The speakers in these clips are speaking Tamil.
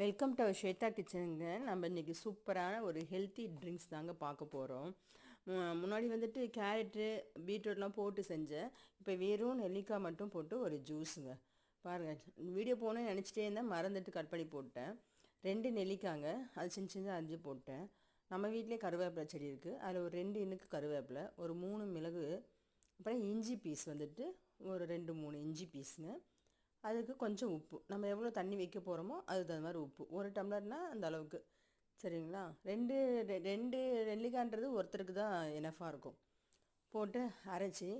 Welcome to Shweta கிச்சனுங்க. நம்ம இன்றைக்கி சூப்பரான ஒரு ஹெல்த்தி ட்ரிங்க்ஸ் தாங்க பார்க்க போகிறோம். முன்னாடி வந்துட்டு கேரட்டு பீட்ரூட்லாம் போட்டு செஞ்சேன். இப்போ வெறும் நெல்லிக்காய் மட்டும் போட்டு ஒரு ஜூஸுங்க. பாருங்கள், வீடியோ போகணுன்னு நினச்சிட்டே இருந்தேன், மறந்துட்டு கட் பண்ணி போட்டேன். 2 நெல்லிக்காங்க, அது சின்ன சின்ன அரிஞ்சு போட்டேன். நம்ம வீட்டிலே கருவேப்பிலை செடி இருக்குது, அதில் ஒரு 2 இனுக்கு கருவேப்பிலை, ஒரு 3 மிளகு, அப்புறம் இஞ்சி பீஸ் வந்துட்டு ஒரு 2 3 இஞ்சி பீஸுங்க. அதுக்கு கொஞ்சம் உப்பு, நம்ம எவ்வளோ தண்ணி வைக்க போகிறோமோ அதுக்கு தகுந்த மாதிரி உப்பு, 1 டம்ளர்னால் அந்த அளவுக்கு. சரிங்களா? ரெண்டு நெல்லிக்காய்ன்றது ஒருத்தருக்கு தான் எனஃபாக இருக்கும். போட்டு அரைச்சி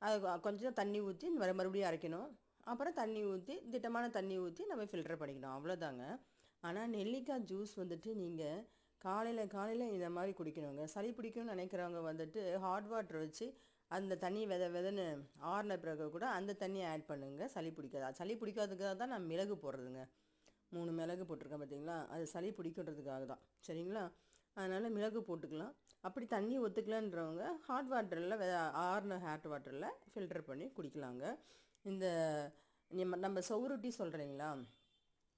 அது கொஞ்சம் தண்ணி ஊற்றி மறுபடியும் அரைக்கணும். அப்புறம் தண்ணி ஊற்றி, திட்டமான தண்ணி ஊற்றி நம்ம ஃபில்டர் பண்ணிக்கணும், அவ்வளோதாங்க. ஆனால் நெல்லிக்காய் ஜூஸ் வந்துட்டு நீங்கள் காலையில் இந்த மாதிரி குடிக்கணுங்க. சளி பிடிக்கும்னு நினைக்கிறவங்க வந்துட்டு ஹாட் வாட்டர் வச்சு அந்த தண்ணி வெதன்னு ஆறின பிறகு கூட அந்த தண்ணியை ஆட் பண்ணுங்கள், சளி பிடிக்காது. சளி பிடிக்காததுக்காக தான் நான் மிளகு போடுறதுங்க. 3 மிளகு போட்டிருக்கேன் பார்த்தீங்களா, அது சளி பிடிக்கிறதுக்காக தான். சரிங்களா? அதனால் மிளகு போட்டுக்கலாம். அப்படி தண்ணி ஒத்துக்கலன்றவங்க ஹாட் வாட்டரில் ஆறின ஹாட் வாட்டரில் ஃபில்டர் பண்ணி குடிக்கலாங்க. இந்த நம்ம சொவரொட்டி சொல்கிறீங்களா,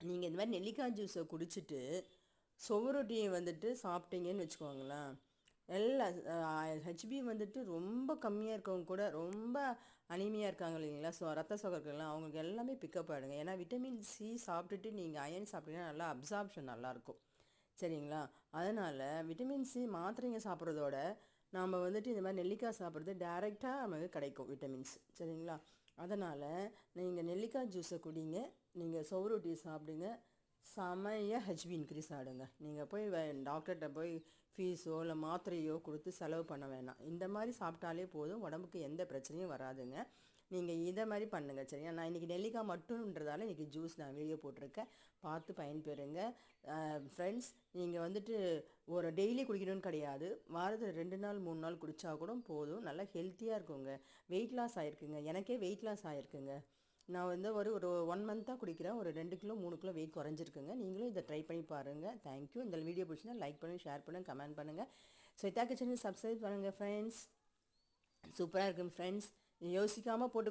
நீங்கள் இந்த மாதிரி நெல்லிக்காய் ஜூஸை குடிச்சிட்டு சொவரொட்டியை வந்துட்டு சாப்பிட்டீங்கன்னு வச்சுக்கோங்களேன், எல்லாம் ஹெச்பி வந்துட்டு ரொம்ப கம்மியாக இருக்கவங்க கூட, ரொம்ப அனிமியாக இருக்காங்க இல்லைங்களா, ரத்த சோகர்கள்லாம், அவங்களுக்கு எல்லாமே பிக்கப் ஆகிடுங்க. ஏன்னா விட்டமின் சி சாப்பிட்டுட்டு நீங்கள் அயன் சாப்பிட்டீங்கன்னா நல்லா அப்சார்ப்ஷன் நல்லாயிருக்கும். சரிங்களா? அதனால் விட்டமின் சி மாத்திரைங்க சாப்பிட்றதோட நாம் வந்துட்டு இந்த மாதிரி நெல்லிக்காய் சாப்பிட்றது டைரெக்டாக நமக்கு கிடைக்கும் விட்டமின்ஸ். சரிங்களா? அதனால் நீங்கள் நெல்லிக்காய் ஜூஸை குடிங்க, நீங்கள் சொவரொட்டி சாப்பிடுங்க, செமையாக ஹெச்பி இன்க்ரீஸ் ஆகிடுங்க. நீங்கள் போய் டாக்டர்கிட்ட போய் ஃபீஸோ இல்லை மாத்திரையோ கொடுத்து செலவு பண்ண வேணாம். இந்த மாதிரி சாப்பிட்டாலே போதும், உடம்புக்கு எந்த பிரச்சனையும் வராதுங்க. நீங்கள் இதை மாதிரி பண்ணுங்கள். சரியா? நான் இன்றைக்கி நெல்லிக்காய் மட்டும்ன்றதால இன்றைக்கி ஜூஸ் நான் வீடியோ போட்டிருக்கேன், பார்த்து பயன்பெறுங்க. ஃப்ரெண்ட்ஸ், நீங்கள் வந்துட்டு ஒரு டெய்லி குடிக்கணும்னு கிடையாது, வாரத்தில் 2 நாள் 3 நாள் குடித்தா கூட போதும். நல்லா ஹெல்த்தியாக இருக்குங்க. வெயிட் லாஸ் ஆகிருக்குங்க, எனக்கே வெயிட் லாஸ் ஆகிருக்குங்க. நான் வந்து ஒரு 1 மந்த்தாக குடிக்கிறேன், ஒரு 2 கிலோ 3 கிலோ வெயிட் குறைஞ்சிருக்குங்க. நீங்களும் இதை ட்ரை பண்ணி பாருங்கள். தேங்க்யூ. இந்த வீடியோ பிடிச்சினா லைக் பண்ணுங்கள், ஷேர் பண்ணுங்கள், கமெண்ட் பண்ணுங்கள். ஸ்வேதா கிச்சனுக்கு சப்ஸ்கிரைப் பண்ணுங்கள் ஃப்ரெண்ட்ஸ். சூப்பராக இருக்குங்க ஃப்ரெண்ட்ஸ். யோசிக்காமல் போட்டு